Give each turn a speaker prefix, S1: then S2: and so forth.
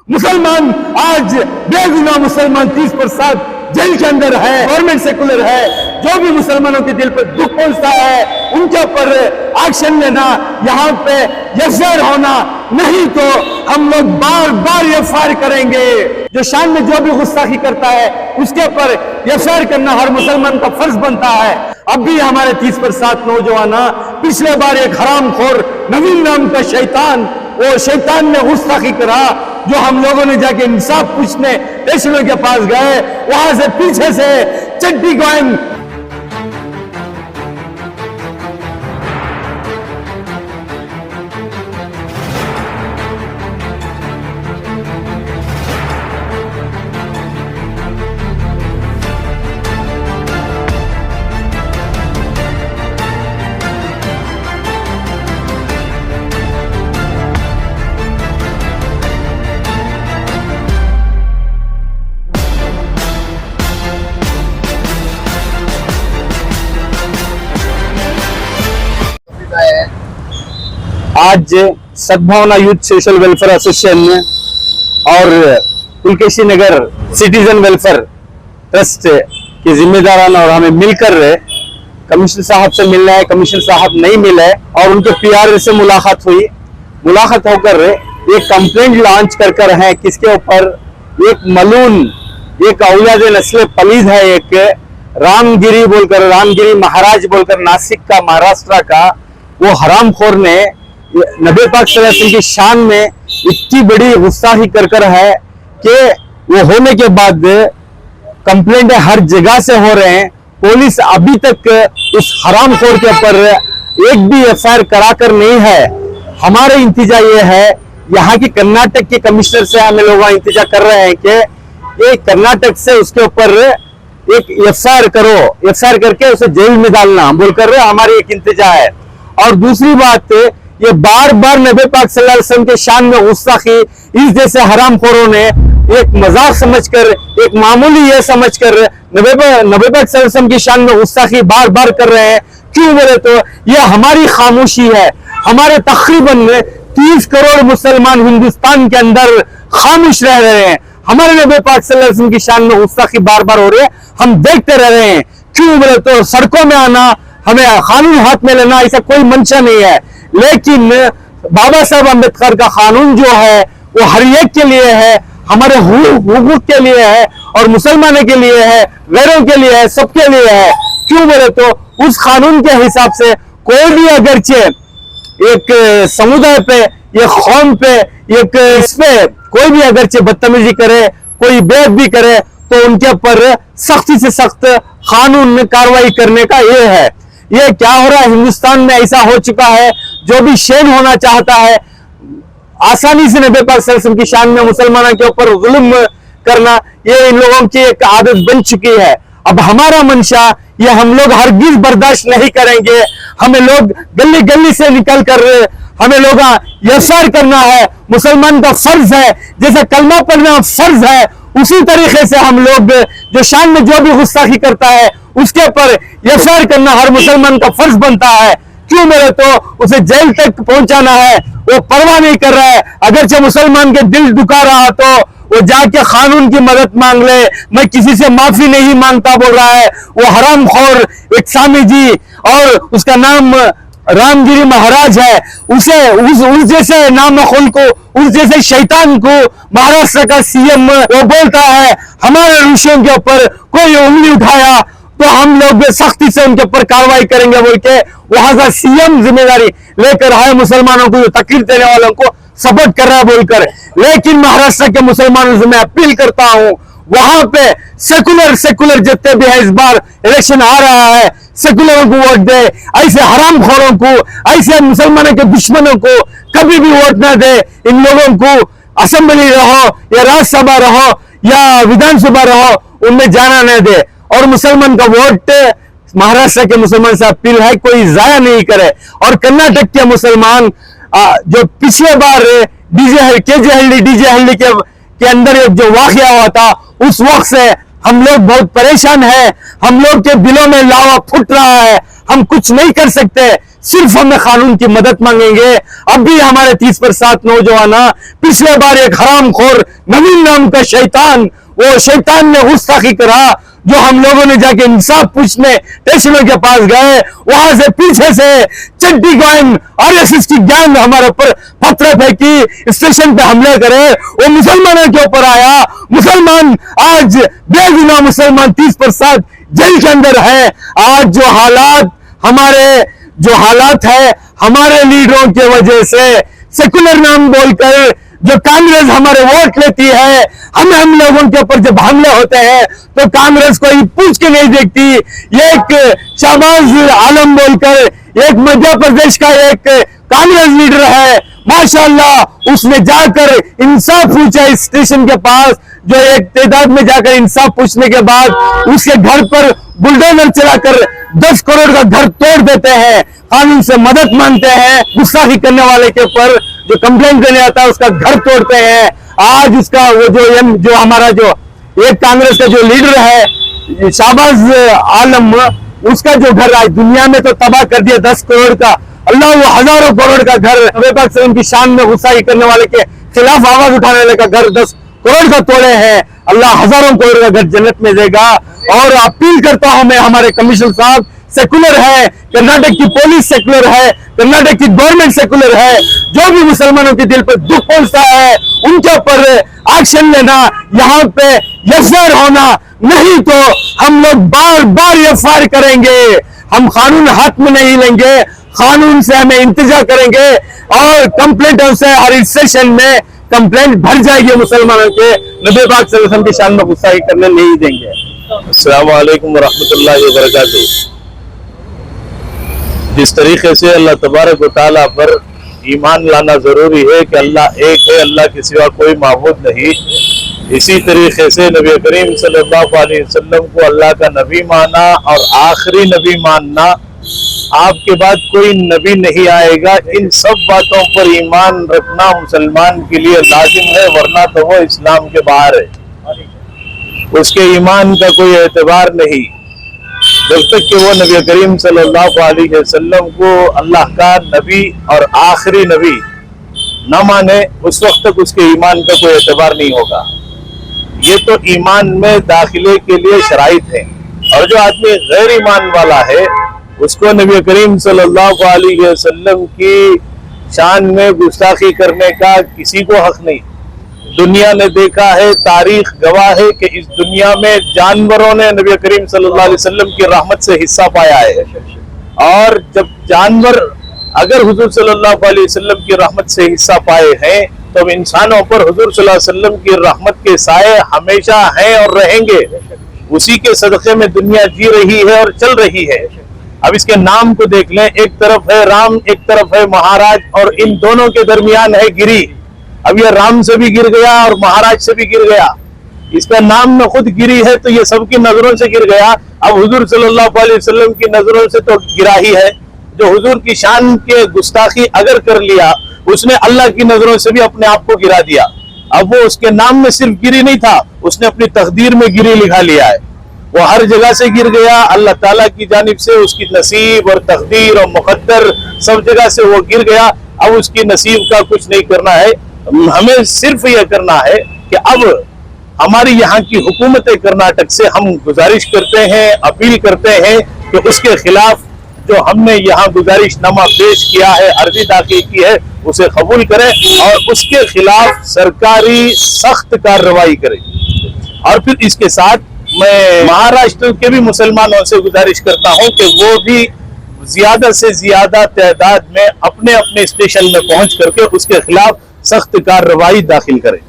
S1: मुसलमान आज बेगुनाह मुसलमान 30% जेल के अंदर है, गवर्नमेंट सेकुलर है। जो भी मुसलमानों के दिल पर दुख पहुंचता है उनके ऊपर एक्शन लेना, यहाँ पे एफआईआर होना, नहीं तो हम लोग बार बार एफआईआर करेंगे। जो शान में जो भी गुस्ताखी करता है उसके ऊपर एफआईआर करना हर मुसलमान का फर्ज बनता है। अब भी हमारे 30% नौजवान, पिछले बार एक हरामखोर नवीन नाम का शैतान, वो शैतान ने गुस्ताखी करा, जो हम लोगों ने जाके इंसाफ पूछने स्टेशनों के पास गए, वहां से पीछे से चड्डी गोइंग
S2: आज सद्भावना यूथ सोशल वेलफेयर एसोसिएशन और पुलकेशी नगर सिटीजन वेलफेयर ट्रस्ट के जिम्मेदारान और हमें मिलकर कमिश्नर साहब से मिलना है। कमिश्नर साहब नहीं मिले और उनके पीआर से मुलाकात हुई। मुलाकात होकर एक कंप्लेंट लॉन्च कर है, किसके ऊपर? एक मलून, एक औलाद नस्ल पलीद है, एक रामगिरी बोलकर, रामगिरी महाराज बोलकर, नासिक का, महाराष्ट्र का, वो हरामखोर ने नबी पाक सल्लल्लाहु अलैहि वसल्लम की शान में इतनी बड़ी गुस्ताखी कर है कि वो होने के बाद कंप्लेंट हर जगह से हो रहे हैं। पुलिस अभी तक उस हरामखोर के ऊपर एक भी एफआईआर कराकर नहीं है। हमारे इंतजा ये है, यहाँ की कर्नाटक के कमिश्नर से हमें लोग इंतजा कर रहे हैं कि ये कर्नाटक से उसके ऊपर एक एफआईआर करो, एफआईआर करके उसे जेल में डालना बोलकर हमारी एक इंतजा है। और दूसरी बात, ये बार बार नबी पाक सल्लल्लाहु अलैहि वसल्लम के शान में गुस्ताखी इस जैसे हरामखोरों ने एक मजाक समझकर, एक मामूली ये समझकर नबी पाक सल्लल्लाहु अलैहि वसल्लम की शान में गुस्ताखी बार बार कर रहे हैं। क्यों बोले तो ये हमारी खामोशी है। हमारे तकरीबन 30 करोड़ मुसलमान हिंदुस्तान के अंदर खामोश रह रहे हैं। हमारे नबी पाक सल्लल्लाहु अलैहि वसल्लम की शान में गुस्ताखी बार बार हो रही है, हम देखते रह रहे हैं। क्यों बोले तो सड़कों में आना, हमें कानून हाथ में लेना, ऐसा कोई मंशा नहीं है। लेकिन बाबा साहब अम्बेडकर का कानून जो है वो हर एक के लिए है, हमारे हुकूक के लिए है और मुसलमानों के लिए है, गैरों के लिए है, सबके लिए है। क्यों बोले तो उस कानून के हिसाब से कोई भी अगरचे एक समुदाय पे, एक कौम पे, एक इस पे कोई भी अगरचे बदतमीजी करे, कोई बेअदबी करे, तो उनके ऊपर सख्ती से सख्त कानून में कार्रवाई करने का ये है। ये क्या हो रहा है हिंदुस्तान में? ऐसा हो चुका है, जो भी शेन होना चाहता है आसानी से नबी पाक सल्लल्लाहु अलैहि वसल्लम की शान में मुसलमानों के ऊपर जुल्म करना, ये इन लोगों की एक आदत बन चुकी है। अब हमारा मंशा ये हम लोग हरगिज बर्दाश्त नहीं करेंगे। हमें लोग गली गली से निकल कर हमें लोग एफआईआर करना है, मुसलमान का फर्ज है। जैसे कलमा पढ़ना फर्ज है, उसी तरीके से हम लोग जो शान में जो भी गुस्ताखी करता है उसके ऊपर एफआईआर करना हर मुसलमान का फर्ज बनता है। क्यों मेरे तो उसे जेल तक पहुंचाना है, वो परवाह नहीं कर रहा है। अगरचे मुसलमान के दिल दुखा रहा तो वो जाके कानून की मदद मांग ले, मैं किसी से माफी नहीं मांगता बोल रहा है। वो हरामखोर एक स्वामी जी और उसका नाम रामगिरी महाराज है, उसे उस जैसे नामखुल को, उस जैसे शैतान को महाराष्ट्र का सीएम वो बोलता है हमारे ऋषियों के ऊपर कोई उंगली उठाया तो हम लोग सख्ती से उनके ऊपर कार्रवाई करेंगे बोल के वहां का सीएम जिम्मेदारी लेकर आए, मुसलमानों को तकलीफ देने वालों को सपोर्ट कर रहा है बोलकर। लेकिन महाराष्ट्र के मुसलमानों से मैं अपील करता हूं, वहां पे सेकुलर जितने भी है, इस बार इलेक्शन आ रहा है, सेकुलरों को वोट दे। ऐसे हरामखोरों को, ऐसे मुसलमानों के दुश्मनों को कभी भी वोट ना दे। इन लोगों को असेंबली रहो या राज्यसभा रहो या विधानसभा रहो, उनमें जाना न दे। और मुसलमान का वोट महाराष्ट्र के मुसलमान से अपील है कोई जाया नहीं करे। और कर्नाटक के मुसलमान जो पिछले बार डीजे के अंदर एक जो वाकया हुआ था, उस वक्त से हम लोग बहुत परेशान हैं। हम लोग के दिलों में लावा फूट रहा है,
S1: हम कुछ नहीं कर सकते, सिर्फ हमें कानून की मदद मांगेंगे। अब भी हमारे 30% नौजवान, पिछले बार एक हरामखोर नवीन नाम का शैतान, वो शैतान ने गुस्ताखी करा, जो हम लोगों ने जाके इंसाफ पूछने स्टेशनों के पास गए, वहां से पीछे से चड्डी गैंग, आरएसएस की गैंग हमारे ऊपर पत्थर फेंकी, स्टेशन पे हमले करे, वो मुसलमानों के ऊपर आया। मुसलमान आज बेगुनाह मुसलमान 30% जेल के अंदर है। आज जो हालात है हमारे लीडरों की वजह से, सेकुलर नाम बोलकर जो कांग्रेस हमारे वोट लेती है, हम लोगों के ऊपर जब हमले होते हैं तो कांग्रेस कोई पूछ के नहीं देखती। एक शहबाज आलम बोलकर एक मध्य प्रदेश का एक कांग्रेस लीडर है, माशाल्लाह, उसने जाकर इंसाफ पूछा इस स्टेशन के पास, जो एक तादाद में जाकर इंसाफ पूछने के बाद उसके घर पर बुलडोजर चलाकर 10 करोड़ का घर तोड़ देते हैं, कानून से मदद मांगते हैं। गुस्ताखी करने वाले के ऊपर जो कंप्लेंट करने आता है उसका घर तोड़ते हैं। आज उसका वो जो हमारा जो एक कांग्रेस का जो लीडर है शहबाज आलम, उसका जो घर आज दुनिया में तो तबाह कर दिया 10 करोड़ का, अल्लाह वो हजारों करोड़ का घर, नबी पाक सल्लल्लाहु अलैहि वसल्लम की शान में गुस्ताखी करने वाले के खिलाफ आवाज उठाने वाले का घर 10 करोड़ का तोड़े हैं। अल्लाह हजारों करोड़ का घर जन्नत में देगा। और अपील करता हूं मैं, हमारे कमिश्नर साहब सेकुलर है, कर्नाटक की पुलिस सेकुलर है, कर्नाटक की गवर्नमेंट सेकुलर है, जो भी मुसलमानों के दिल पर दुख पहुंचता है उनके ऊपर एक्शन लेना, यहाँ पे एफआईआर होना, नहीं तो हम लोग बार बार एफआईआर करेंगे। हम कानून हाथ में नहीं लेंगे, कानून से हमें इंतजार करेंगे और कंप्लेंट से हर स्टेशन में कंप्लेंट भर जाएगी मुसलमानों के, नबी पाक सल्लल्लाहु अलैहि वसल्लम की शान में गुस्ताखी करने नहीं देंगे।
S2: अस्सलाम वालेकुम रहमतुल्लाहि व बरकातुहू। जिस तरीके से अल्लाह तबारक व तआला पर ईमान लाना जरूरी है कि अल्लाह एक है, अल्लाह के सिवा कोई माबूद नहीं, इसी तरीके से नबी करीम सल्लल्लाहु अलैहि वसल्लम को अल्लाह का नबी माना और आखिरी नबी मानना, आपके बाद कोई नबी नहीं आएगा, इन सब बातों पर ईमान रखना मुसलमान के लिए लाजिम है, वरना तो वो इस्लाम के बाहर है, उसके ईमान का कोई एतबार नहीं। जब तक कि वो नबी करीम सल्लल्लाहु अलैहि वसल्लम को अल्लाह का नबी और आखिरी नबी न माने, उस वक्त तक उसके ईमान का कोई एतबार नहीं होगा। ये तो ईमान में दाखिले के लिए शराइत है। और जो आदमी गैर ईमान वाला है उसको नबी करीम सल्लल्लाहु अलैहि वसल्लम की शान में गुस्ताखी करने का किसी को हक नहीं। दुनिया ने देखा है, तारीख गवाह है कि इस दुनिया में जानवरों ने नबी करीम सल्लल्लाहु अलैहि वसल्लम की रहमत से हिस्सा पाया है। और जब जानवर अगर हुजूर सल्लल्लाहु अलैहि वसल्लम की रहमत से हिस्सा पाए हैं, तो इंसानों पर हुजूर सल्लल्लाहु अलैहि वसल्लम की रहमत के साए हमेशा हैं और रहेंगे। उसी के सदक़े में दुनिया जी रही है और चल रही है। अब इसके नाम को देख लें, एक तरफ है राम, एक तरफ है महाराज, और इन दोनों के दरमियान है गिरी। अब ये राम से भी गिर गया और महाराज से भी गिर गया, इसका नाम में खुद गिरी है, तो ये सबकी नजरों से गिर गया। अब हुजूर सल्लल्लाहु अलैहि वसल्लम की नजरों से तो गिरा ही है। जो हुजूर की शान के गुस्ताखी अगर कर लिया, उसने अल्लाह की नजरों से भी अपने आप को गिरा दिया। अब वो उसके नाम में सिर्फ गिरी नहीं था, उसने अपनी तकदीर में गिरी लिखा लिया है। वो हर जगह से गिर गया, अल्लाह ताला की जानिब से उसकी नसीब और तकदीर और मुकद्दर सब जगह से वो गिर गया। अब उसकी नसीब का कुछ नहीं करना है, हमें सिर्फ यह करना है कि अब हमारी यहाँ की हुकूमत कर्नाटक से हम गुजारिश करते हैं, अपील करते हैं कि उसके खिलाफ जो हमने यहाँ गुजारिशनामा पेश किया है, अर्जी दाखिल की है, उसे कबूल करें और उसके खिलाफ सरकारी सख्त कार्रवाई करें। और फिर इसके साथ मैं महाराष्ट्र के भी मुसलमानों से गुजारिश करता हूँ कि वो भी ज्यादा से ज्यादा तादाद में अपने अपने स्टेशन में पहुंच करके उसके खिलाफ सख्त कार्रवाई दाखिल करें।